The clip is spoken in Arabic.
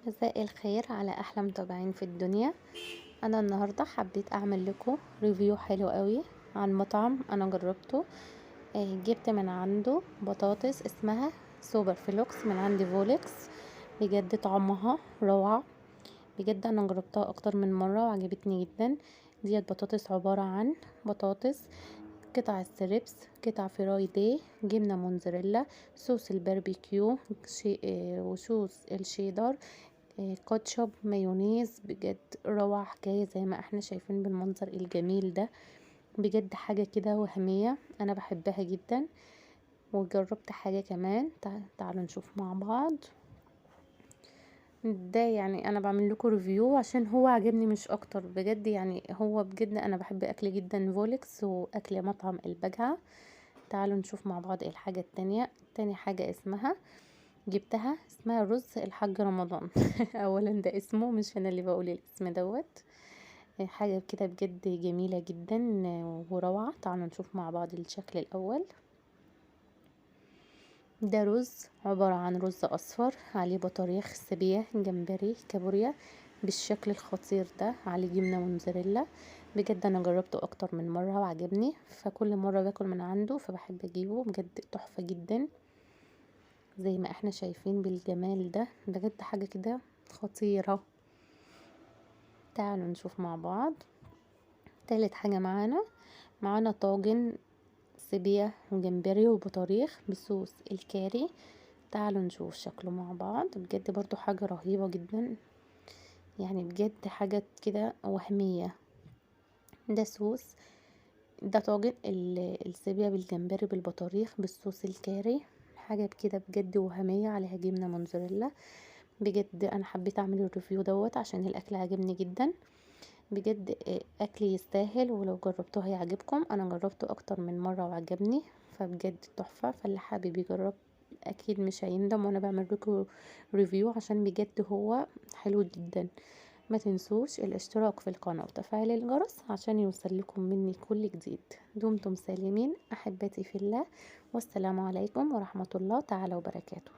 مساء الخير على احلى متابعين في الدنيا. انا النهارده حبيت اعمل لكم ريفيو حلو قوي عن مطعم انا جربته. جبت من عنده بطاطس اسمها سوبر فلوكس من عند فولكس. بجد طعمها روعه. بجد انا جربتها اكتر من مره وعجبتني جدا. ديت بطاطس عباره عن بطاطس، قطع الستريبس، قطع فرايدي، جبنه موتزاريلا، صوص الباربيكيو، وصوص الشيدر، كاتشب، مايونيز. بجد روعة حكاية زي ما احنا شايفين بالمنظر الجميل ده. بجد حاجة كده وهمية، انا بحبها جدا. وجربت حاجة كمان، تعالوا نشوف مع بعض. ده يعني انا بعمل لكم ريفيو عشان هو عجبني مش اكتر. بجد يعني هو بجد انا بحب اكل جدا فولكس واكل مطعم البجعة. تعالوا نشوف مع بعض الحاجة التانية. تاني حاجة جبتها اسمها رز الحاج رمضان. اولا ده اسمه، مش انا اللي بقول الاسم دوت. حاجة كده بجد جميلة جدا وروعة. تعالوا نشوف مع بعض الشكل الاول. ده رز عبارة عن رز اصفر عليه بطاريخ، سبية، جمبري، كابوريا بالشكل الخطير ده، عليه جبنة موتزاريلا. بجد انا جربته اكتر من مرة وعجبني، فكل مرة باكل من عنده فبحب اجيبه. بجد تحفة جدا زي ما احنا شايفين بالجمال ده. بجد حاجة كده خطيرة. تعالوا نشوف مع بعض. تالت حاجة معانا طاجن سيبيا وجمبري وبطاريخ بصوص الكاري. تعالوا نشوف شكله مع بعض. بجد برضو حاجة رهيبة جدا، يعني بجد حاجة كده وهمية. ده صوص، ده طاجن السيبيا بالجمبري بالبطاريخ بالصوص الكاري. حاجة كده بجد وهمية، عليها جبنة موتزاريلا. بجد انا حبيت اعمل الريفيو دوت عشان الاكل عجبني جدا. بجد اكل يستاهل، ولو جربتوه هيعجبكم. انا جربته اكتر من مرة وعجبني، فبجد تحفة. فاللي حابب يجرب اكيد مش هيندم وانا بعمل لكم ريفيو، عشان بجد هو حلو جدا. ما تنسوش الاشتراك في القناة وتفعيل الجرس عشان يوصل لكم مني كل جديد. دمتم سالمين احبتي في الله، والسلام عليكم ورحمة الله تعالى وبركاته.